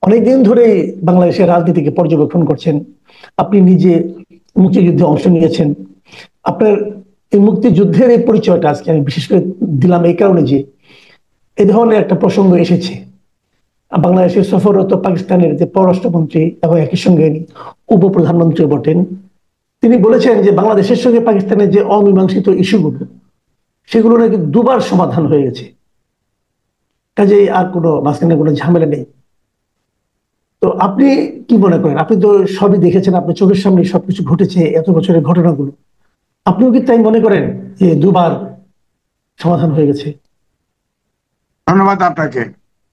অনেকদিন ধরে বাংলাদেশের রাজনীতিকে পর্যবেক্ষণ করছেন। আপনি নিজে মুক্তিযুদ্ধে অংশ নিয়েছেন। আপনার এই মুক্তিযুদ্ধের এই পরিচয়টা আজকে আমি বিশেষ করে দিলাম এই কারণে যে এই ধরনের একটা প্রসঙ্গ এসেছে। বাংলাদেশের সফররত পাকিস্তানের যে পররাষ্ট্রমন্ত্রী এবং একই সঙ্গে উপপ্রধানমন্ত্রী বটেন, তিনি বলেছেন যে বাংলাদেশের সঙ্গে পাকিস্তানের যে অমীমাংসিত ইস্যুগুলো, সেগুলো নাকি দুবার সমাধান হয়ে গেছে। কাজেই আর কোনো মাঝখানে কোনো ঝামেলা নেই। তো আপনি কি মনে করেন? আপনি তো সবই দেখেছেন, আপনার চোখের সামনে সবকিছু ঘটেছে, এত বছরের ঘটনাগুলো। আপনিও কি তাই মনে করেন যে দুবার সমাধান হয়ে গেছে? ধন্যবাদ আপনাকে।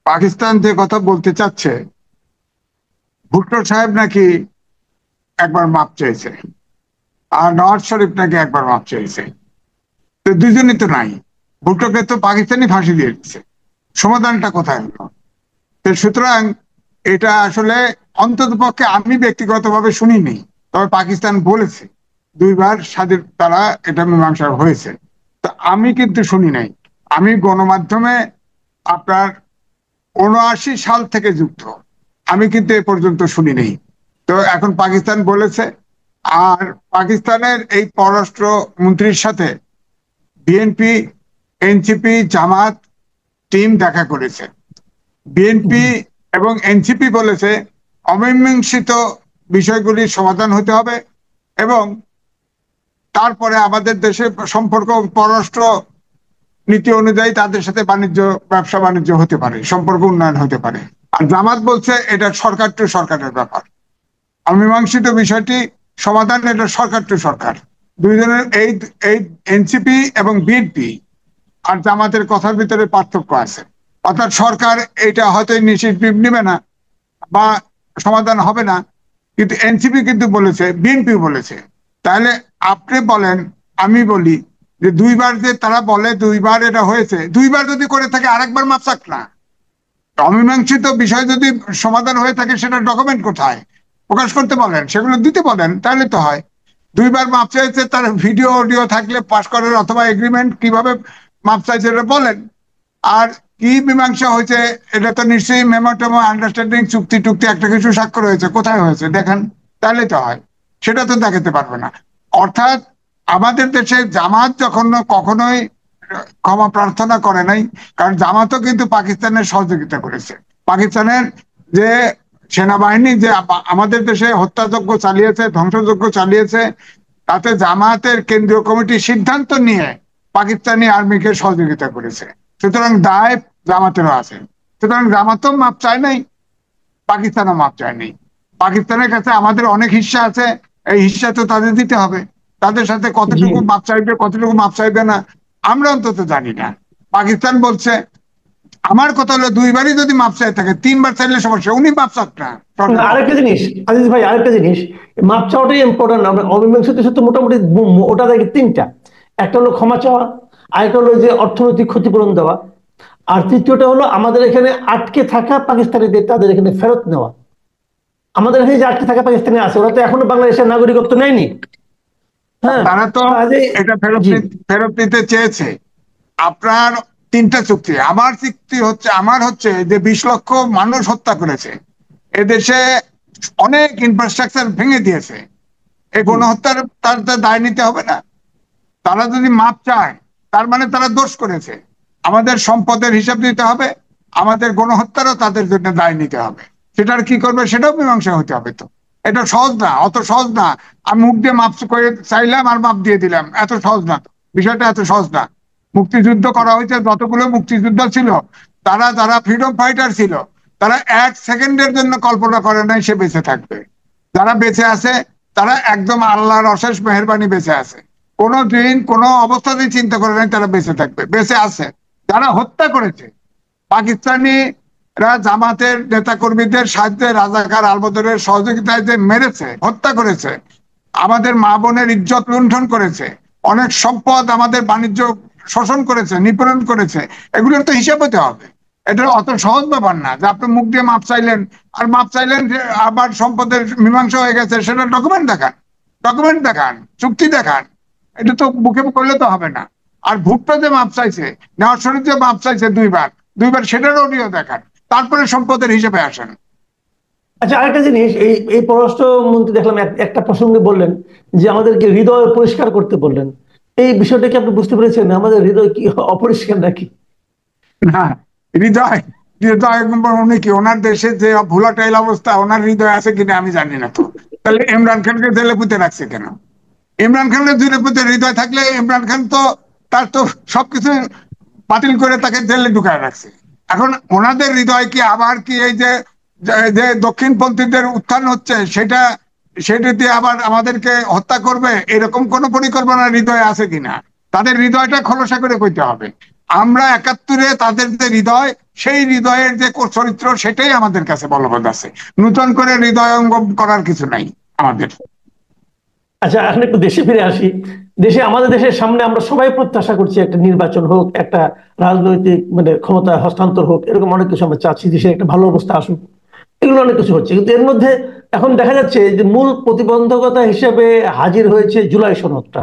পাকিস্তান যে কথা বলতে চাচ্ছে, ভুট্টো সাহেব নাকি একবার মাপ চেয়েছে, আর নওয়াজ শরীফ নাকি একবার মাপ চেয়েছে। তো দুজনই তো নাই। ভুট্টোকে তো পাকিস্তানি ফাঁসি দিয়ে দিচ্ছে, সমাধানটা কোথায় হলো? তো সুতরাং এটা আসলে অন্তত পক্ষে আমি ব্যক্তিগতভাবে শুনিনি, তবে পাকিস্তান বলেছে দুইবার স্বাধীন তারা এটা মীমাংসা হয়েছে। তো আমি কিন্তু শুনি নাই। আমি গণমাধ্যমে আপনার ৭৯ সাল থেকে যুক্ত, আমি কিন্তু এ পর্যন্ত শুনি নেই। তো এখন পাকিস্তান বলেছে, আর পাকিস্তানের এই পররাষ্ট্র মন্ত্রীর সাথে বিএনপি, এনসিপি, জামাত টিম দেখা করেছে। বিএনপি এবং এনসিপি বলেছে অমীমাংসিত বিষয়গুলির সমাধান হতে হবে, এবং তারপরে আমাদের দেশে সম্পর্ক পররাষ্ট্র নীতি অনুযায়ী তাদের সাথে ব্যবসা বাণিজ্য হতে পারে, সম্পর্ক উন্নয়ন হতে পারে। আর জামাত বলছে এটা সরকার টু সরকারের ব্যাপার, অমীমাংসিত বিষয়টি সমাধান এটা সরকার টু সরকার। দুইজনের এই এই এনসিপি এবং বিএনপি আর জামাতের কথার ভিতরে পার্থক্য আছে। অর্থাৎ সরকার এটা হয়তো ইনিশিয়েটিভ নেবে না বা সমাধান হবে না, কিন্তু এনসিপি কিন্তু বলেছে, বিএনপি বলেছে। তাহলে আপনি বলেন, আমি বলি যে দুইবার যে তারা বলে দুইবার এটা হয়েছে, দুইবার যদি করে থাকে আরেকবার মাপ চাক না। অমীমাংসিত বিষয় যদি সমাধান হয়ে থাকে সেটা ডকুমেন্ট কোথায় প্রকাশ করতে বলেন, সেগুলো দিতে বলেন, তাহলে তো হয়। দুইবার মাপ চাইছে, তার ভিডিও অডিও থাকলে পাশ করার, অথবা এগ্রিমেন্ট কিভাবে মাপ চাইছে এটা বলেন। আর কি মীমাংসা হয়েছে এটা তো নিশ্চয়ই মেমোটেমো, আন্ডারস্ট্যান্ডিং, চুক্তি টুক্তি একটা কিছু স্বাক্ষর হয়েছে, কোথায় হয়েছে দেখেন, তাহলে তো হয়। সেটা তো দেখাতে পারবে না। অর্থাৎ আমাদের দেশে জামাত যখন কখনোই ক্ষমা প্রার্থনা করে নাই, কারণ জামাতও কিন্তু পাকিস্তানের সহযোগিতা করেছে। পাকিস্তানের যে সেনাবাহিনী যে আমাদের দেশে হত্যাযজ্ঞ চালিয়েছে, ধ্বংসযজ্ঞ চালিয়েছে, তাতে জামাতের কেন্দ্রীয় কমিটি সিদ্ধান্ত নিয়ে পাকিস্তানি আর্মিকে সহযোগিতা করেছে। সুতরাং দায় জামাতেরও আছে। সুতরাং জামাতও মাপ চায় নাই, পাকিস্তানও মাপ চায় নাই। পাকিস্তানের কাছে আমাদের অনেক হিস্সা আছে, এই হিস্সা তো তাদের দিতে হবে। তাদের সাথে জি, কতটুকু মাপ চাইবে, কতটুকু মাপ চাইবে না আমরা অন্তত জানি না। পাকিস্তান বলছে, আমার কথা হলো দুইবারই যদি মাপ চাই থাকে, তিনবার চাইলে সমস্যা, উনি মাপ চাক না, না, সরকার মাপ আরেকটা চাক। জিনিস আজিজ ভাই, আরেকটা জিনিস, মাপ চাওয়াটাই ইম্পর্টেন্ট। আমরা অমীমাংসিত ইস্যু তো মোটামুটি ওটা দেখে তিনটা। একটা হলো ক্ষমা চাওয়া, আরেকটা হলো যে অর্থনৈতিক ক্ষতিপূরণ দেওয়া, আর তৃতীয়টা হলো আমাদের এখানে আটকে থাকা পাকিস্তানিদের তাদের এখানে ফেরত নেওয়া। আমাদের এখানে যে আটকে থাকা পাকিস্তানি আছে, ওরা তো এখনো বাংলাদেশের নাগরিকত্ব নেয়নি। হ্যাঁ, তারা তো কাজে এটা জি, ফেরত নিতে চেয়েছে। আপনার তিনটা চুক্তি, আমার চুক্তি হচ্ছে, আমার হচ্ছে যে 20 লক্ষ মানুষ হত্যা করেছে এদেশে, অনেক ইনফ্রাস্ট্রাকচার ভেঙে দিয়েছে, এই জি, গণহত্যার তার দায় নিতে হবে না? তারা যদি মাপ চায় তার মানে তারা দোষ করেছে। আমাদের সম্পদের হিসাব দিতে হবে, আমাদের গণহত্যারও তাদের জন্য দায় নিতে হবে। সেটার কি করবে সেটাও মীমাংসা হতে হবে। তো এটা সহজ না, অত সহজ না। আমি মুখ দিয়ে মাপ করে চাইলাম আর মাপ দিয়ে দিলাম, এত সহজ না তো। বিষয়টা এত সহজ না। মুক্তিযুদ্ধ করা হয়েছে, যতগুলো মুক্তিযুদ্ধ ছিল, তারা যারা ফ্রিডম ফাইটার ছিল, তারা 1 সেকেন্ডের জন্য কল্পনা করে নাই সে বেঁচে থাকবে। যারা বেঁচে আছে তারা একদম আল্লাহর অশেষ মেহেরবানি বেঁচে আছে, কোনো দিন কোনো অবস্থাতেই চিন্তা করে নাই তারা বেঁচে থাকবে, বেঁচে আছে। যারা হত্যা করেছে, পাকিস্তানিরা জামাতের নেতা কর্মীদের সাহায্যে, রাজাকার আলবদরের সহযোগিতায় যে মেরেছে, হত্যা করেছে, আমাদের মা বোনের ইজ্জত লুণ্ঠন করেছে, অনেক সম্পদ আমাদের বাণিজ্য শোষণ করেছে, নিপীড়ন করেছে, এগুলোর তো হিসাব হতে হবে। এটা অত সহজ ব্যাপার না যে আপনি মুখ দিয়ে মাপ চাইলেন আর মাপ চাইলেন যে আবার সম্পদের মীমাংসা হয়ে গেছে। সেটা ডকুমেন্ট দেখান, ডকুমেন্ট দেখান, চুক্তি দেখান। এটা তো মুখে করলে তো হবে না। আর ভুট্টো যে মাপ চাইছে, নওয়াজ শরীফ যে মাপ চাইছে দুইবার দুইবার, সেটার অডিও দেখান, তারপরে সম্পদের হিসেবে আসেন। আচ্ছা, আরেকটা জিনিস, এই এই পররাষ্ট্রমন্ত্রী দেখলাম একটা প্রসঙ্গে বললেন যে আমাদেরকে হৃদয় পরিষ্কার করতে বললেন। এই বিষয়টা কি আপনি বুঝতে পেরেছেন? আমাদের হৃদয় কি অপরিষ্কার নাকি? না, হৃদয়, হৃদয় উনি কি ওনার দেশে যে ভোলাটাইল অবস্থা, ওনার হৃদয় আছে কিনা আমি জানি না তো। তাহলে ইমরান খানকে জেলে পুঁতে রাখছে কেন? ইমরান খানের জেলে পুঁতে হৃদয় থাকলে ইমরান খান তো তার তো সবকিছু বাতিল করে তাকে জেলে ঢুকায় রাখছে। এখন ওনাদের হৃদয় কি আবার কি এই যে যে দক্ষিণপন্থীদের উত্থান হচ্ছে সেটা, সেটা দিয়ে আবার আমাদেরকে হত্যা করবে, এরকম কোন পরিকল্পনা হৃদয়ে আছে কিনা? তাদের হৃদয়টা খোলসা করে কইতে হবে। আমরা 71-এ তাদের যে হৃদয়, সেই হৃদয়ের যে চরিত্র সেটাই আমাদের কাছে বলবৎ আছে। নূতন করে হৃদয়ঙ্গম করার কিছু নাই আমাদের। আচ্ছা, এখন একটু দেশে ফিরে আসি। আমাদের দেশের সামনে আমরা সবাই প্রত্যাশা করছি একটা নির্বাচন হোক, একটা রাজনৈতিক মানে ক্ষমতা হস্তান্তর হোক, এরকম অনেক কিছু আমরা চাচ্ছি, দেশের একটা ভালো অবস্থা আসুক। এগুলো অনেক কিছু হচ্ছে, কিন্তু এর মধ্যে এখন দেখা যাচ্ছে যে মূল প্রতিবন্ধকতা হিসেবে হাজির হয়েছে জুলাই সনদটা।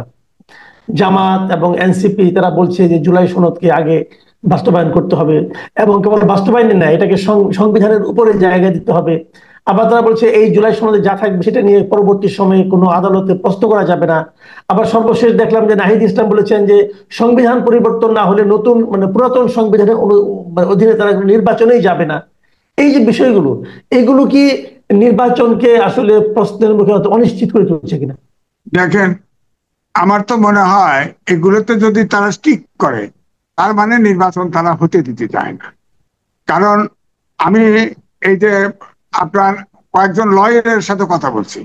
জামাত এবং এনসিপি তারা বলছে যে জুলাই সনদকে আগে বাস্তবায়ন করতে হবে, এবং কেবল বাস্তবায়ন না, এটাকে সংবিধানের উপরে জায়গা দিতে হবে। আবার তারা বলছে এই জুলাই সনদে যা থাকবে সেটা নিয়ে পরবর্তী সময়ে কোনো আদালতে প্রশ্ন করা যাবে না। আবার সর্বশেষ দেখলাম যে নাহিদ ইসলাম বলেছেন যে সংবিধান পরিবর্তন না হলে নতুন মানে পুরাতন সংবিধানের অধীনে তারা নির্বাচনেই যাবে না। এই যে বিষয়গুলো, এগুলো কি নির্বাচনকে আসলে প্রশ্নের মুখে অনিশ্চিত করে তুলছে কিনা? দেখেন, আমার তো মনে হয় এগুলোতে যদি তারা স্টিক করে, তার মানে নির্বাচন তারা হতে দিতে চায় না। কারণ আমি এই যে আপনার কয়েকজন লয়ারের সাথে কথা বলছি,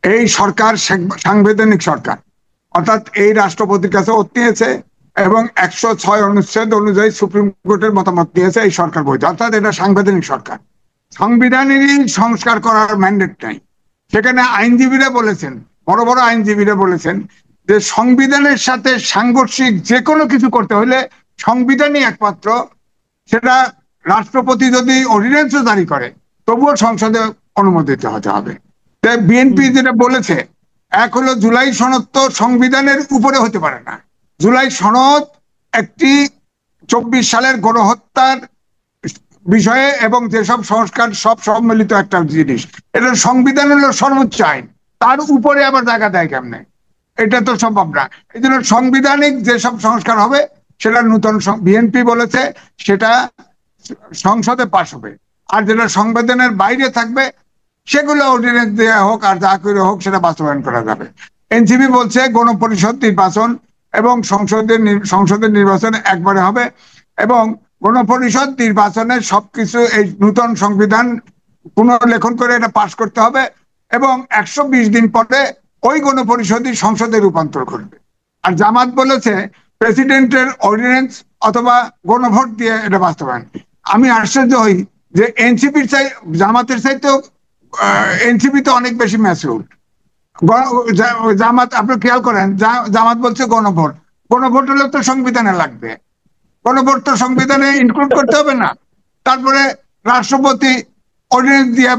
এই সরকার সাংবিধানিক সরকার, অর্থাৎ এই রাষ্ট্রপতির কাছে ওত নিয়েছে এবং 106 অনুচ্ছেদ অনুযায়ী সুপ্রিম কোর্টের মতামত দিয়েছে এই সরকার বৈধ, অর্থাৎ এটা সাংবিধানিক সরকার। সংবিধানেরই সংস্কার করার ম্যান্ডেট নাই। সেখানে আইনজীবীরা বলেছেন, বড় বড় আইনজীবীরা বলেছেন যে সংবিধানের সাথে সাংঘর্ষিক যে কোনো কিছু করতে হলে সংবিধানই একমাত্র, সেটা রাষ্ট্রপতি যদি অর্ডিন্যান্সও জারি করে তবুও সংসদে অনুমোদিত হতে হবে। তাই বিএনপি যেটা বলেছে, এক হলো জুলাই সনদ তো সংবিধানের উপরে হতে পারে না। জুলাই সনদ একটি 24 সালের গণহত্যার বিষয়ে এবং যেসব সংস্কার সব সম্মিলিত একটা জিনিস, এটা সংবিধান হলো সর্বোচ্চ আইন, তার উপরে আবার জায়গা দেয় কেমনে? এটা তো সম্ভব না। এই জন্য সাংবিধানিক যেসব সংস্কার হবে সেটা নতুন, বিএনপি বলেছে সেটা সংসদে পাশ হবে, আর যেটা সংবিধানের বাইরে থাকবে সেগুলো অর্ডিন্যান্স দেওয়া হোক আর যা করে হোক সেটা বাস্তবায়ন করা যাবে। এনসিপি বলছে গণপরিষদ নির্বাচন এবং সংসদের নির্বাচন একবারে হবে, এবং গণপরিষদ নির্বাচনের সবকিছু এই নূতন সংবিধান পুনর্লেখন করে এটা পাশ করতে হবে, এবং 120 দিন পরে ওই গণপরিষদই সংসদে রূপান্তর করবে। আর জামাত বলেছে প্রেসিডেন্টের অর্ডিন্যান্স অথবা গণভোট দিয়ে এটা বাস্তবায়ন। আমি আশ্চর্য হই যে এনসিপির চাই, জামাতের চাইতেও এনসিপি তো অনেক বেশি ম্যাচিউর। জামাত আপনি খেয়াল করেন, জামাত বলছে গণভোট, গণভোট হলে তো সংবিধানে লাগবে, গণভোট তো সংবিধানে ইনক্লুড করতে হবে না। তারপরে রাষ্ট্রপতি অর্ডিন্যান্স দিয়ে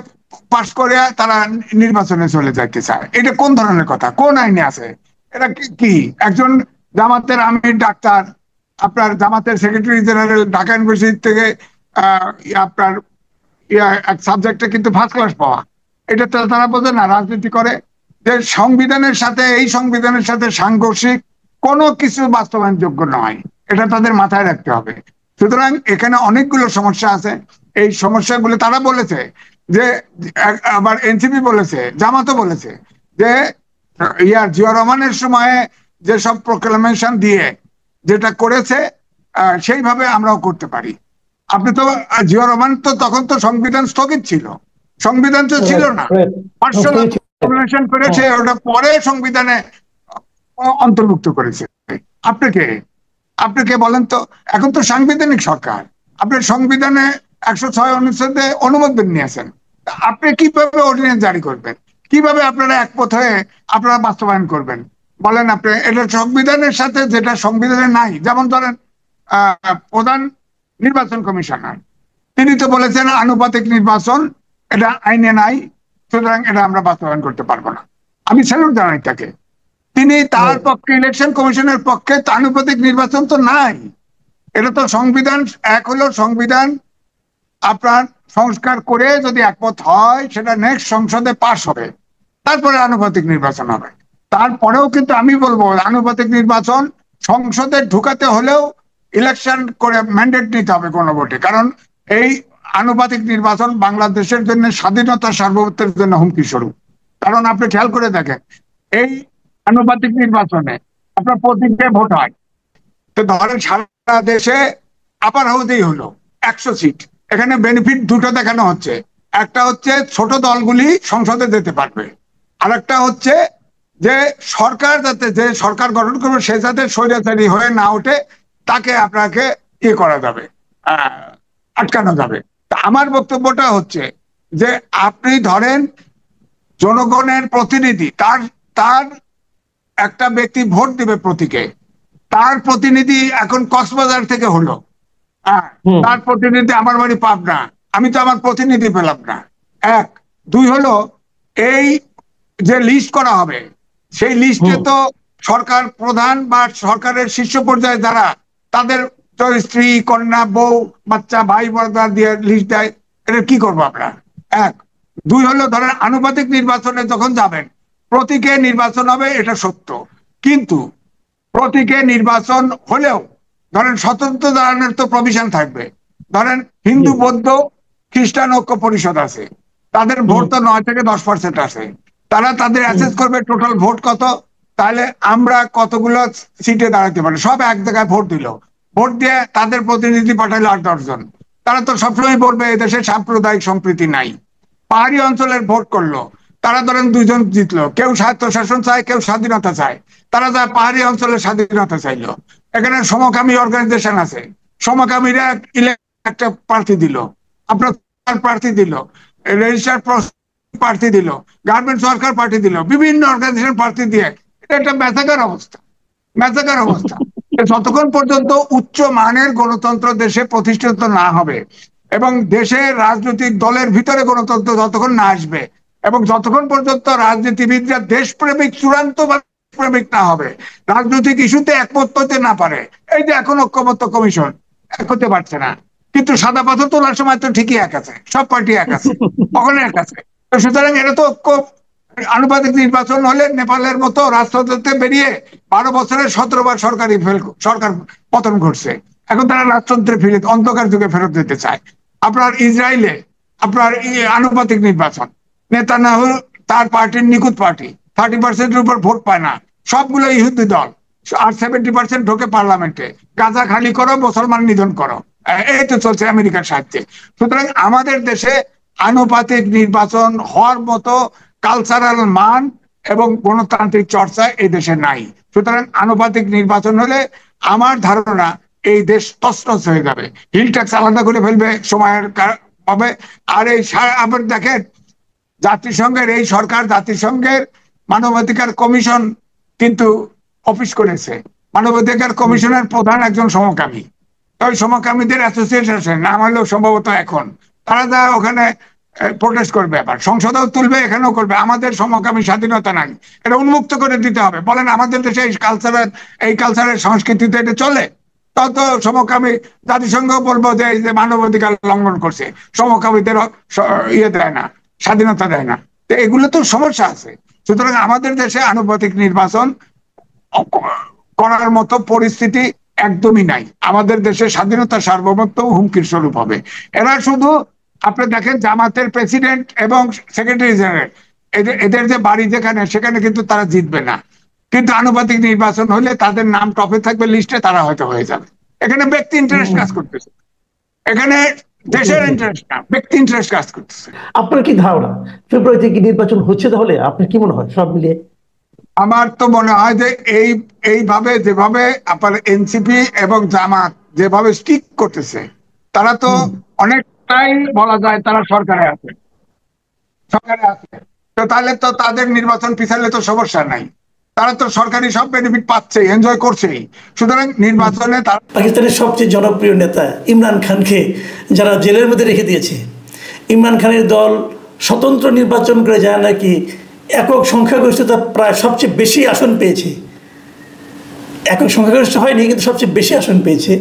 পাশ করে তারা নির্বাচনে চলে যাইতে চায়। এটা কোন ধরনের কথা? কোন আইনে আছে এটা? কি একজন জামাতের আমির ডাক্তার, আপনার জামাতের সেক্রেটারি জেনারেল ঢাকা ইউনিভার্সিটি থেকে আপনার এক সাবজেক্টে কিন্তু ফার্স্ট ক্লাস পাওয়া, এটা তো তারা বোঝে না, রাজনীতি করে। যে সংবিধানের সাথে, এই সংবিধানের সাথে সাংঘর্ষিক কোনো কিছু বাস্তবায়নযোগ্য নয়, এটা তাদের মাথায় রাখতে হবে। সুতরাং এখানে অনেকগুলো সমস্যা আছে। এই সমস্যাগুলো তারা বলেছে যে, আবার এনসিপি বলেছে, জামাতও বলেছে যে জিয়া রহমানের সময়ে যেসব প্রোক্লামেশন দিয়ে যেটা করেছে সেইভাবে আমরাও করতে পারি। আপনি তো জিয়া রহমান তো তখন তো সংবিধান স্থগিত ছিল, সংবিধান তো ছিল না, পার্সোনাল প্রোক্লামেশন করেছে, ওটা পরে সংবিধানে অন্তর্ভুক্ত করেছে। আপনাকে আপনাকে বলেন তো, এখন তো সাংবিধানিক সরকার, আপনার সংবিধানে 106 অনুচ্ছেদে অনুমোদন নিয়েছেন, আপনি কিভাবে অর্ডিন্যান্স জারি করবেন? কিভাবে আপনারা একমত হয়ে আপনারা বাস্তবায়ন করবেন বলেন? আপনি এটা সংবিধানের সাথে যেটা সংবিধানে নাই, যেমন ধরেন প্রধান নির্বাচন কমিশনার, তিনি তো বলেছেন আনুপাতিক নির্বাচন এটা আইনে নাই, সুতরাং এটা আমরা বাস্তবায়ন করতে পারবো না। আমি স্যালুট জানাই তাকে। তিনি তার পক্ষে, ইলেকশন কমিশনের পক্ষে আনুপাতিক নির্বাচন তো নাই, এটা তো সংবিধান। এক হলো সংবিধান আপনার সংস্কার করে যদি একমত হয় সেটা নেক্সট সংসদে পাস হবে, তারপরে আনুপাতিক নির্বাচন হবে। তারপরেও কিন্তু আমি বলবো আনুপাতিক নির্বাচন সংসদে ঢুকাতে হলেও ইলেকশন করে ম্যান্ডেট নিতে হবে গণভোটে, কারণ এই আনুপাতিক নির্বাচন বাংলাদেশের জন্য স্বাধীনতা সার্বভৌমত্বের জন্য হুমকি স্বরূপ। কারণ আপনি খেয়াল করে দেখেন, এই আনুপাতিক নির্বাচনে আপনার প্রতিটা ভোট হয়, তো ধরেন সারা দেশে আপার হাউসেই হলো 100 সিট, এখানে বেনিফিট দুটো দেখানো হচ্ছে। একটা হচ্ছে ছোট দলগুলি সংসদে যেতে পারবে, আর একটা হচ্ছে যে সরকার যাতে, যে সরকার গঠন করবে সে যাতে স্বৈরাচারী হয়ে না ওঠে, তাকে আপনাকে ইয়ে করা যাবে, আটকানো যাবে। তা আমার বক্তব্যটা হচ্ছে যে আপনি ধরেন জনগণের প্রতিনিধি, তার তার একটা ব্যক্তি ভোট দিবে প্রতীকে, তার প্রতিনিধি এখন কক্সবাজার থেকে হলো, তার প্রতিনিধি আমার বাড়ি পাবনা, আমি তো আমার প্রতিনিধি পেলাম না। এক, দুই হলো এই যে লিস্ট করা হবে সেই লিস্টে তো সরকার প্রধান বা সরকারের শীর্ষ পর্যায়ে যারা, তাদের স্ত্রী কন্যা বউ বাচ্চা ভাই বোনদের দিয়ে লিস্ট দেয়, এটা কি করবো আমরা? এক, দুই হলো ধরেন আনুপাতিক নির্বাচনে যখন যাবেন প্রতীকে নির্বাচন হবে, এটা সত্য, কিন্তু প্রতীকে নির্বাচন হলেও ধরেন স্বতন্ত্র দাঁড়ানোর তো প্রভিশন থাকবে। ধরেন হিন্দু বৌদ্ধ খ্রিস্টান ঐক্য পরিষদ আছে, তাদের ভোট তো 9 থেকে 10% আছে, তারা তাদের অ্যাসেস করবে টোটাল ভোট কত, তাহলে আমরা কতগুলো সিটে দাঁড়াতে পারি। সব এক জায়গায় ভোট দিল, ভোট দিয়ে তাদের প্রতিনিধি পাঠাইলো 8-10 জন, তারা তো সবসময় বলবে এদেশে সাম্প্রদায়িক সম্প্রীতি নাই। পাহাড়ি অঞ্চলের ভোট করলো, তারা ধরেন 2 জন জিতলো, কেউ স্বায়ত্তশাসন চায় কেউ স্বাধীনতা চায়, তারা যায় পাহাড়ি অঞ্চলের স্বাধীনতা চাইলো। এখানে সমকামী অর্গানাইজেশন আছে, সমকামীরা একটা প্রার্থী দিল, আপনার প্রার্থী দিল, রেজিস্টার প্রার্থী দিল, গার্মেন্টস ওয়ার্কার পার্টি দিল, বিভিন্ন অর্গানাইজেশন প্রার্থী দিয়ে, এটা একটা মেসাকার অবস্থা, মেসাকার অবস্থা। যতক্ষণ পর্যন্ত উচ্চ মানের গণতন্ত্র দেশে প্রতিষ্ঠিত না হবে এবং দেশের রাজনৈতিক দলের ভিতরে গণতন্ত্র যতক্ষণ না আসবে এবং যতক্ষণ পর্যন্ত রাজনীতিবিদরা দেশপ্রেমিক, চূড়ান্ত প্রেমিক না হবে, রাজনৈতিক ইস্যুতে একমত হতে না পারে, এই যে এখন ঐক্যমত্য কমিশন এক হতে পারছে না, কিন্তু সাদা পাথর তোলার সময় তো ঠিকই এক আছে, সব পার্টি এক আছে, কখনো এক আছে। সুতরাং এটা তো ঐক্য। আনুপাতিক নির্বাচন হলে নেপালের মতো রাষ্ট্রতে বেরিয়ে 12 বছরে 17 বার সরকার পতন ঘটছে, এখন তারা রাজতন্ত্রে ফিরে অন্ধকার যুগে ফেরত যেতে চায়। আপনার ইসরায়েলে আপনার আনুপাতিক নির্বাচন, নেতানিয়াহু তার পার্টির নিখুঁত পার্টি 30%-এর উপর ভোট পায় না, সবগুলো ইহুদি দল, আর 70% ঢোকে পার্লামেন্টে, গাজা খালি করো মুসলমান নিধন করো, এই তো চলছে আমেরিকার সাহায্যে। সুতরাং আমাদের দেশে আনুপাতিক নির্বাচন হওয়ার মতো কালচারাল মান এবং গণতান্ত্রিক চর্চা এই দেশে নাই। সুতরাং আনুপাতিক নির্বাচন হলে আমার ধারণা এই দেশ তছনছ হয়ে যাবে, হিল ট্যাক্স আলাদা করে ফেলবে সময়ের হবে। আর এই আবার দেখেন জাতিসংঘের এই সরকার জাতিসংঘের মানবাধিকার কমিশন কিন্তু অফিস করেছে, মানবাধিকার কমিশনের প্রধান একজন সমকামী, ওই সমকামীদের অ্যাসোসিয়েশন নাম হলেও সম্ভবত এখন, তারা যা ওখানে প্রোটেস্ট করবে, আবার সংসদেও তুলবে, এখানেও করবে, আমাদের সমকামী স্বাধীনতা নাই, এটা উন্মুক্ত করে দিতে হবে। বলেন আমাদের দেশে এই কালচারের সংস্কৃতিতে এটা চলে? তত সমকামী জাতিসংঘ বলবো যে এই যে মানবাধিকার লঙ্ঘন করছে, সমকামীদের ইয়ে দেয় না, স্বাধীনতা দেয় না, তো এগুলো তো সমস্যা আছে। সুতরাং আমাদের দেশে আনুপাতিক নির্বাচন করার মতো পরিস্থিতি একদমই নাই, আমাদের দেশে স্বাধীনতা সার্বভৌমত্ব হুমকির স্বরূপ হবে। এরা শুধু আপনি দেখেন জামাতের প্রেসিডেন্ট এবং সেক্রেটারি জেনারেল এদের যে বাড়ি যেখানে, সেখানে কিন্তু তারা জিতবে না, কিন্তু আনুপাতিক নির্বাচন হলে তাদের নাম টপে থাকবে লিস্টে, তারা হয়তো হয়ে যাবে। এখানে ব্যক্তি ইন্টারেস্ট কাজ করতেছে, এখানে দেশের ইন্টারেস্ট না, ব্যক্তি ইন্টারেস্ট কাজ করতেছে। আপনার কি ধারণা ফেব্রুয়ারিতে কি নির্বাচন হচ্ছে? তাহলে আপনার কি মনে হয় সব মিলিয়ে? আমার তো মনে হয় যে এইভাবে যেভাবে আপনার এনসিপি এবং জামাত যেভাবে স্টিক করতেছে, তারা তো অনেকটাই বলা যায় তারা সরকারে আছে, তো তাহলে তো তাদের নির্বাচন পিছালে তো সমস্যা নাই, তারা তো সরকারি সব বেনিফিট পাচ্ছে, এনজয় করছেই। সুতরাং নির্বাচনে পাকিস্তানের সবচেয়ে জনপ্রিয় নেতা ইমরান খানকে যারা জেলের মধ্যে রেখে দিয়েছে, ইমরান খানের দল স্বতন্ত্র নির্বাচন করে যায় নাকি একক সংখ্যাগরিষ্ঠতা প্রায় সবচেয়ে বেশি আসন পেয়েছে, একক সংখ্যাগরিষ্ঠ হয়নি কিন্তু সবচেয়ে বেশি আসন পেয়েছে।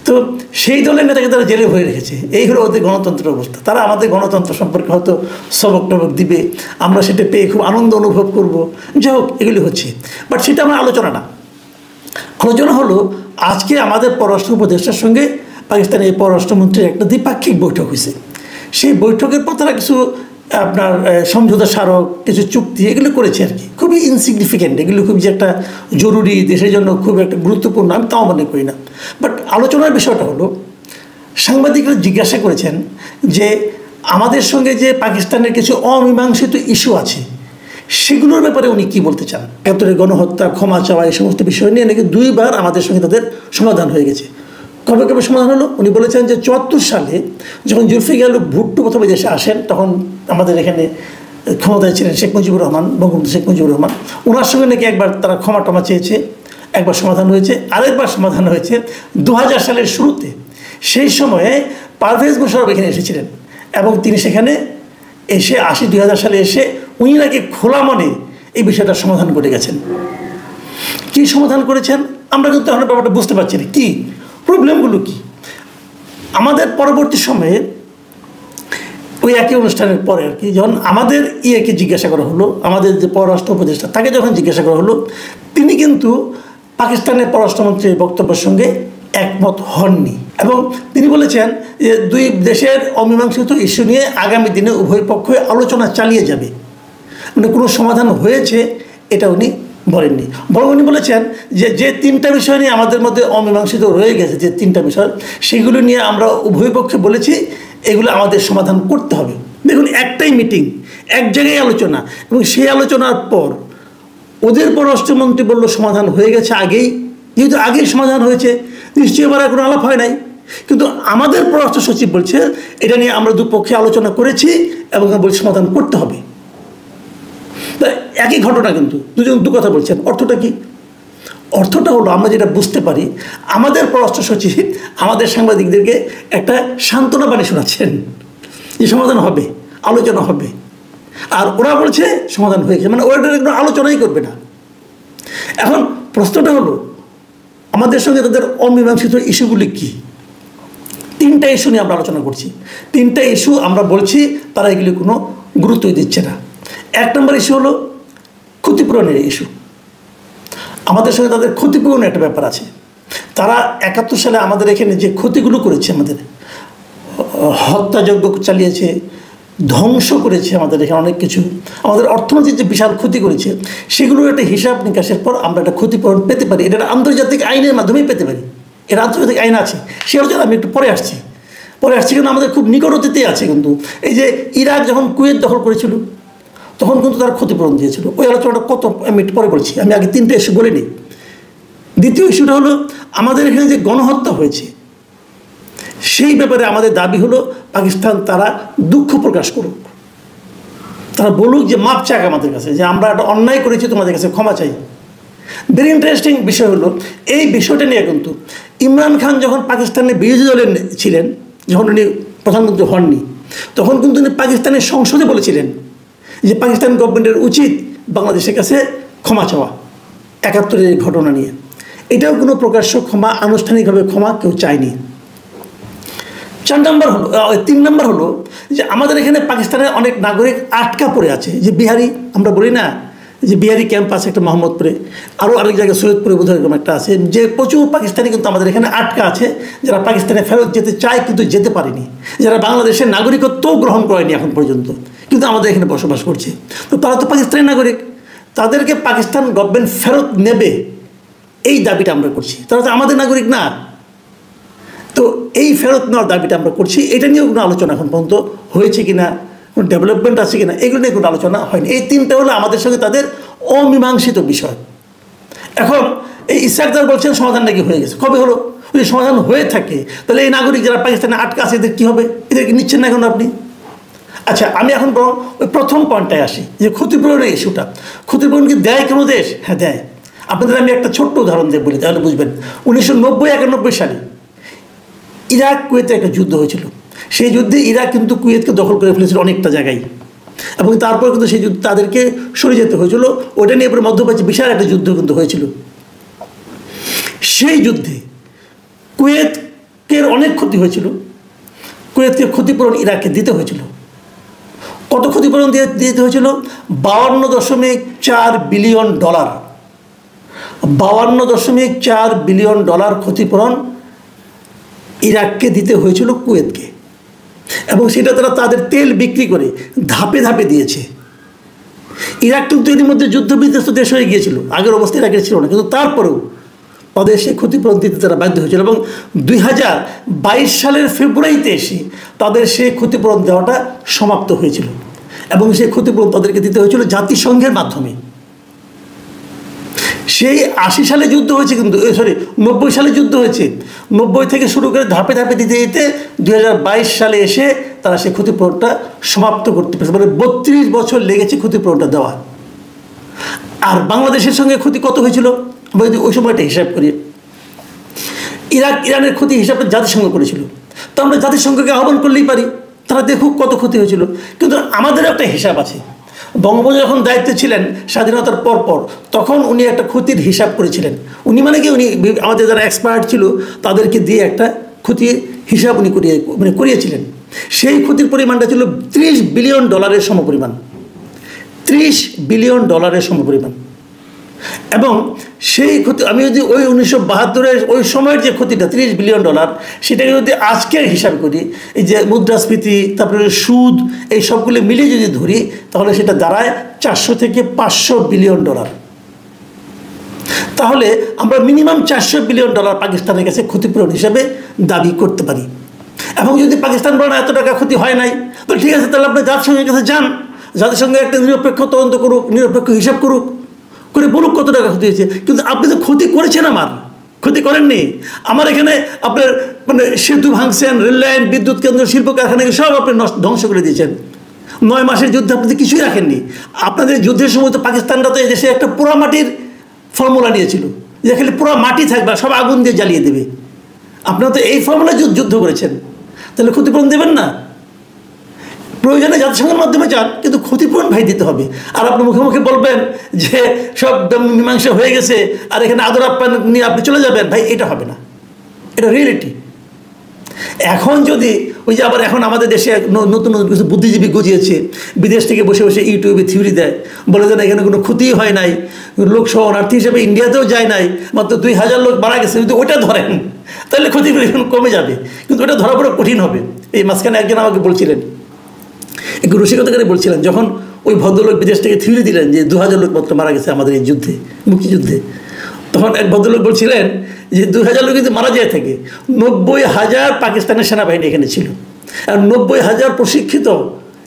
তো সেই দলের নেতাকে তারা জেলে ভরে রেখেছে। এই হলো ওদের গণতন্ত্রের অবস্থা। তারা আমাদের গণতন্ত্র সম্পর্কে হয়তো সবক টবক দিবে, আমরা সেটা পেয়ে খুব আনন্দ অনুভব করব, যাই হোক এগুলি হচ্ছে। বাট সেটা আমার আলোচনা না। আলোচনা হলো আজকে আমাদের পররাষ্ট্র উপদেষ্টার সঙ্গে পাকিস্তানের এই পররাষ্ট্রমন্ত্রীর একটা দ্বিপাক্ষিক বৈঠক হয়েছে। সেই বৈঠকের পর তারা কিছু আপনার সমঝোতা স্মারক, কিছু চুক্তি এগুলো করেছে আর কি, খুবই ইনসিগনিফিকেন্ট। এগুলো খুব যে একটা জরুরি, দেশের জন্য খুব একটা গুরুত্বপূর্ণ আমি তাও মনে করি না। বাট আলোচনার বিষয়টা হলো সাংবাদিকরা জিজ্ঞাসা করেছেন যে আমাদের সঙ্গে যে পাকিস্তানের কিছু অমীমাংসিত ইস্যু আছে সেগুলোর ব্যাপারে উনি কী বলতে চান। একাত্তরের গণহত্যা, ক্ষমা চাওয়া, এই সমস্ত বিষয় নিয়ে নাকি 2 বার আমাদের সঙ্গে তাদের সমাধান হয়ে গেছে। কবে কবে সমাধান হলো? উনি বলেছেন যে 74 সালে যখন জুলফিকার ভুট্টো প্রথমে দেশে আসেন, তখন আমাদের এখানে ক্ষমতায় ছিলেন শেখ মুজিবুর রহমান, বঙ্গবন্ধু শেখ মুজিবুর রহমান। ওনার সঙ্গে নাকি একবার তারা ক্ষমা টমা চেয়েছে, একবার সমাধান হয়েছে। আরেকবার সমাধান হয়েছে 2000 সালের শুরুতে। সেই সময়ে পারভেজ মোশাররফ এখানে এসেছিলেন এবং তিনি সেখানে এসে 2000 সালে এসে উনি নাকি খোলা মনে এই বিষয়টার সমাধান করে গেছেন। কী সমাধান করেছেন আমরা কিন্তু এখন ব্যাপারটা বুঝতে পারছি না, কী প্রবলেমগুলো কী। আমাদের পরবর্তী সময়ে ওই একই অনুষ্ঠানের পরে আর কি, যখন আমাদের ইয়েকে জিজ্ঞাসা করা হলো, আমাদের যে পররাষ্ট্র উপদেষ্টা তাকে যখন জিজ্ঞাসা করা হলো, তিনি কিন্তু পাকিস্তানের পররাষ্ট্রমন্ত্রীর বক্তব্যের সঙ্গে একমত হননি এবং তিনি বলেছেন যে 2 দেশের অমীমাংসিত ইস্যু নিয়ে আগামী দিনে উভয় পক্ষই আলোচনা চালিয়ে যাবে। মানে কোনো সমাধান হয়েছে এটা উনি বলেননি, বরং উনি বলেছেন যে 3টা বিষয় নিয়ে আমাদের মধ্যে অমীমাংসিত রয়ে গেছে, যে 3টা বিষয়, সেগুলো নিয়ে আমরা উভয় পক্ষে বলেছি এগুলো আমাদের সমাধান করতে হবে। দেখুন, একটাই মিটিং, এক জায়গায় আলোচনা, এবং সেই আলোচনার পর ওদের পররাষ্ট্রমন্ত্রী বলল সমাধান হয়ে গেছে আগেই। যেহেতু আগেই সমাধান হয়েছে, নিশ্চয়ই এবার কোনো আলাপ হয় নাই। কিন্তু আমাদের পররাষ্ট্র সচিব বলছে এটা নিয়ে আমরা দুপক্ষে আলোচনা করেছি এবং বলছি সমাধান করতে হবে। একই ঘটনা, কিন্তু দুজন দু কথা বলছেন। অর্থটা কি? অর্থটা হলো আমরা যেটা বুঝতে পারি, আমাদের পররাষ্ট্র সচিব আমাদের সাংবাদিকদেরকে একটা সান্ত্বনা বাণী শোনাচ্ছেন যে সমাধান হবে, আলোচনা হবে, আর ওরা বলছে সমাধান হয়ে গেছে, মানে ওরা কোনো আলোচনাই করবে না। এখন প্রশ্নটা হলো আমাদের সঙ্গে তাদের অমীমাংসিত ইস্যুগুলি কী? 3টা ইস্যু নিয়ে আমরা আলোচনা করছি। 3টা ইস্যু আমরা বলছি তারা এগুলি কোনো গুরুত্বই দিচ্ছে না। 1 নম্বর ইস্যু হলো ক্ষতিপূরণের ইস্যু। আমাদের সঙ্গে তাদের ক্ষতিপূরণের একটা ব্যাপার আছে। তারা 71 সালে আমাদের এখানে যে ক্ষতিগুলো করেছে, আমাদের হত্যাযজ্ঞ চালিয়েছে, ধ্বংস করেছে আমাদের এখানে অনেক কিছু, আমাদের অর্থনৈতিক যে বিশাল ক্ষতি করেছে, সেগুলোর একটা হিসাব নিকাশের পর আমরা একটা ক্ষতিপূরণ পেতে পারি। এটা আন্তর্জাতিক আইনের মাধ্যমেই পেতে পারি। এর আন্তর্জাতিক আইন আছে, সে আলোচনা আমি একটু পরে আসছি। কিন্তু আমাদের খুব নিকট অতীতেই আছে। কিন্তু এই যে ইরাক যখন কুয়েত দখল করেছিল তখন কিন্তু তারা ক্ষতিপূরণ দিয়েছিল। ওই আলোচনাটা কত আমি একটু পরে বলছি, আমি আগে 3টা ইস্যু বলে নিই। দ্বিতীয় ইস্যুটা হলো আমাদের এখানে যে গণহত্যা হয়েছে সেই ব্যাপারে আমাদের দাবি হলো পাকিস্তান তারা দুঃখ প্রকাশ করুক, তারা বলুক যে মাপ চাক আমাদের কাছে, যে আমরা একটা অন্যায় করেছি, তোমাদের কাছে ক্ষমা চাই। ভেরি ইন্টারেস্টিং বিষয় হলো এই বিষয়টা নিয়ে কিন্তু ইমরান খান যখন পাকিস্তানের বিরোধী দলের ছিলেন, যখন উনি প্রধানমন্ত্রী হননি, তখন কিন্তু উনি পাকিস্তানের সংসদে বলেছিলেন যে পাকিস্তান গভর্নমেন্টের উচিত বাংলাদেশের কাছে ক্ষমা চাওয়া 71-এর ঘটনা নিয়ে। এটাও কোনো প্রকাশ্য ক্ষমা, আনুষ্ঠানিকভাবে ক্ষমা কেউ চায়নি। 3 নম্বর হলো যে আমাদের এখানে পাকিস্তানের অনেক নাগরিক আটকা পড়ে আছে, যে বিহারি, আমরা বলি না যে বিহারি ক্যাম্প আছে একটা মোহাম্মদপুরে, আরও আরেক জায়গায় সৈয়দপুরে বোধহয় এরকম একটা আছে, যে প্রচুর পাকিস্তানি কিন্তু আমাদের এখানে আটকা আছে, যারা পাকিস্তানে ফেরত যেতে চায় কিন্তু যেতে পারেনি, যারা বাংলাদেশের নাগরিকত্বও গ্রহণ করেনি এখন পর্যন্ত, কিন্তু আমাদের এখানে বসবাস করছে। তো তারা তো পাকিস্তানি নাগরিক, তাদেরকে পাকিস্তান গভর্নমেন্ট ফেরত নেবে, এই দাবিটা আমরা করছি। তারা তো আমাদের নাগরিক না। তো এই ফেরত নেওয়ার দাবিটা আমরা করছি। এটা নিয়েও কোনো আলোচনা এখন পর্যন্ত হয়েছে কিনা, কোনো ডেভেলপমেন্ট আছে কিনা, এগুলো নিয়ে কোনো আলোচনা হয়নি। এই 3টা হলো আমাদের সঙ্গে তাদের অমীমাংসিত বিষয়। এখন এই ইসাকদার বলছেন সমাধান নাকি হয়ে গেছে। কবে হলো? যদি সমাধান হয়ে থাকে তাহলে এই নাগরিক যারা পাকিস্তানে আটকা আছে এদের কী হবে? এদেরকে নিচ্ছেন না এখন আপনি? আচ্ছা, আমি এখন বরং ওই প্রথম পয়েন্টটায় আসি, যে ক্ষতিপূরণের ইস্যুটা। ক্ষতিপূরণ কি দেয় কোনো দেশ? হ্যাঁ দেয়। আপনাদের আমি একটা ছোট্ট উদাহরণ দিয়ে বলি, তাহলে বুঝবেন। 1990-91 সালে ইরাক কুয়েতে একটা যুদ্ধ হয়েছিল। সেই যুদ্ধে ইরাক কিন্তু কুয়েতকে দখল করে ফেলেছিল অনেকটা জায়গায়, এবং তারপর কিন্তু সেই যুদ্ধ তাদেরকে সরে যেতে হয়েছিল। ওটা নিয়ে পরে মধ্যপ্রাচ্যে বিশাল একটা যুদ্ধ কিন্তু হয়েছিল। সেই যুদ্ধে কুয়েত কুয়েতের অনেক ক্ষতি হয়েছিল, কুয়েতকে ক্ষতিপূরণ ইরাককে দিতে হয়েছিল। কত ক্ষতিপূরণ দিতে হয়েছিল? 52.4 বিলিয়ন ডলার। 52.4 বিলিয়ন ডলার ক্ষতিপূরণ ইরাককে দিতে হয়েছিল কুয়েতকে, এবং সেটা তারা তাদের তেল বিক্রি করে ধাপে ধাপে দিয়েছে। ইরাক কিন্তু এর মধ্যে যুদ্ধ বিধ্বস্ত দেশ হয়ে গিয়েছিল, আগের অবস্থা ইরাকের ছিল না, কিন্তু তারপরেও তাদের সেই ক্ষতিপূরণ দিতে তারা বাধ্য হয়েছিল, এবং 2022 সালের ফেব্রুয়ারিতে এসে তাদের সেই ক্ষতিপূরণ দেওয়াটা সমাপ্ত হয়েছিল, এবং সেই ক্ষতিপূরণ তাদেরকে দিতে হয়েছিল জাতিসংঘের মাধ্যমে। সেই 80 সালে যুদ্ধ হয়েছে, কিন্তু 90 সালে যুদ্ধ হয়েছে। 90 থেকে শুরু করে ধাপে ধাপে দিতে দিতে 2022 সালে এসে তারা সেই ক্ষতিপূরণটা সমাপ্ত করতে পেরেছে। মানে 32 বছর লেগেছে ক্ষতিপূরণটা দেওয়া। আর বাংলাদেশের সঙ্গে ক্ষতি কত হয়েছিল আমরা যদি ওই সময়টা হিসাব করি, ইরানের ক্ষতি হিসাবটা জাতিসংঘ করেছিল, তো আমরা জাতিসংঘকে আহ্বান করলেই পারি, তারা দেখুক কত ক্ষতি হয়েছিল। কিন্তু আমাদের একটা হিসাব আছে। বঙ্গবন্ধু যখন দায়িত্বে ছিলেন স্বাধীনতার পর, তখন উনি একটা ক্ষতির হিসাব করেছিলেন। উনি মানে কি, উনি আমাদের যারা এক্সপার্ট ছিল তাদেরকে দিয়ে একটা ক্ষতির হিসাব উনি করিয়েছিলেন। সেই ক্ষতির পরিমাণটা ছিল 30 বিলিয়ন ডলারের সমপরিমাণ। 30 বিলিয়ন ডলারের সমপরিমাণ। এবং সেই ক্ষতি আমি যদি ওই 1972-এর ওই সময়ের যে ক্ষতিটা 30 বিলিয়ন ডলার, সেটাকে যদি আজকের হিসাব করি, এই যে মুদ্রাস্ফীতি, তারপরে সুদ, এই সবগুলো মিলিয়ে যদি ধরি, তাহলে সেটা দাঁড়ায় 400 থেকে 500 বিলিয়ন ডলার। তাহলে আমরা মিনিমাম 400 বিলিয়ন ডলার পাকিস্তানের কাছে ক্ষতিপূরণ হিসাবে দাবি করতে পারি। এবং যদি পাকিস্তান বলেন এত টাকা ক্ষতি হয় নাই, তো ঠিক আছে, তাহলে আপনি জাতিসংঘের কাছে যান, জাতিসংঘে একটা নিরপেক্ষ তদন্ত করুক, নিরপেক্ষ হিসাব করুক, করে বলুক কত টাকা ক্ষতি হয়েছে। কিন্তু আপনি তো ক্ষতি করেছেন, আমার ক্ষতি করেননি। আমার এখানে আপনার মানে সেতু ভাঙছেন, রেল লাইন, বিদ্যুৎ কেন্দ্র, শিল্প কারখানা সব আপনি ধ্বংস করে দিয়েছেন। 9 মাসের যুদ্ধে আপনি কিছুই রাখেননি। আপনাদের যুদ্ধের সময় তো পাকিস্তানরা তো এই দেশে একটা পোড়া মাটির ফর্মুলা নিয়েছিল, যে খালি পোড়া মাটি থাকবে, সব আগুন দিয়ে জ্বালিয়ে দেবে। আপনারা তো এই ফর্মুলা যুদ্ধ করেছেন, তাহলে ক্ষতিপূরণ দেবেন না? প্রয়োজনে জাতিসংঘের মাধ্যমে যান, কিন্তু ক্ষতিপূরণ ভাই দিতে হবে। আর আপনি মুখে মুখে বলবেন যে সব মীমাংসা হয়ে গেছে আর এখানে আদর আপ্যায়ন নিয়ে আপনি চলে যাবেন, ভাই এটা হবে না, এটা রিয়েলিটি। এখন যদি ওই যে আবার এখন আমাদের দেশে নতুন নতুন কিছু বুদ্ধিজীবী গজিয়েছে, বিদেশ থেকে বসে বসে ইউটিউবে থিওরি দেয়, বলে যে না এখানে কোনো ক্ষতি হয় নাই, লোক শরণার্থী হিসেবে ইন্ডিয়াতেও যায় নাই, মাত্র 2000 লোক মারা গেছে। যদি ওটা ধরেন তাহলে ক্ষতিপূরণ কমে যাবে, কিন্তু ওটা ধরা বড় কঠিন হবে। এই মাঝখানে একজন আমাকে বলছিলেন, একটু রসিকতা করে বলছিলেন, যখন ওই ভদ্রলোক বিদেশ থেকে থিওরি দিলেন যে 2000 লোক মাত্র মারা গেছে আমাদের এই যুদ্ধে, মুক্তিযুদ্ধে, তখন এক ভদ্রলোক বলছিলেন যে 2000 লোক যদি মারা যায় থাকে, 90,000 পাকিস্তানের সেনাবাহিনী এখানে ছিল, আর 90,000 প্রশিক্ষিত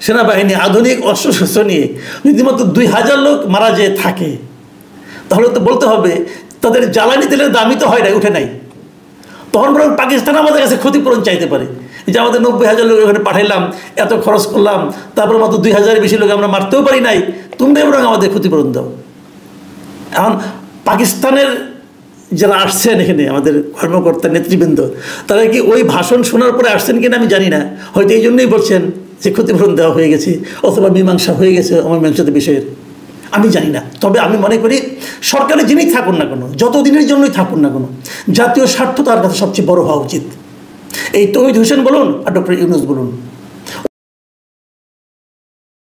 সেনাবাহিনী আধুনিক অস্ত্রশস্ত্র নিয়ে যদি মাত্র 2000 লোক মারা যেয়ে থাকে, তাহলে তো বলতে হবে তাদের জ্বালানি তেলের দামই তো হয় নাই, উঠে নাই। তখন বরং পাকিস্তান আমাদের কাছে ক্ষতিপূরণ চাইতে পারে, যে আমাদের 90,000 লোক এখানে পাঠাইলাম, এত খরচ করলাম, তারপর মাত্র 2000-এর বেশি লোক আমরা মারতেও পারি নাই, তোমরাই বরং আমাদের ক্ষতিপূরণ দাও। এখন পাকিস্তানের যারা আসছেন এখানে, আমাদের কর্মকর্তা নেতৃবৃন্দ, তারা কি ওই ভাষণ শোনার পরে আসছেন কিনা আমি জানি না, হয়তো এই জন্যই বলছেন যে ক্ষতিপূরণ দেওয়া হয়ে গেছে, অথবা মীমাংসা হয়ে গেছে আমার মীমাংসিত বিষয়ের, আমি জানি না। তবে আমি মনে করি সরকারে যিনি থাকুন না কেন, যত দিনের জন্যই থাকুন না কেন, জাতীয় স্বার্থ তার কাছে সবচেয়ে বড় হওয়া উচিত। এই তৌহিদ হোসেন বলুন আর ডক্টর ইউনূস বলুন,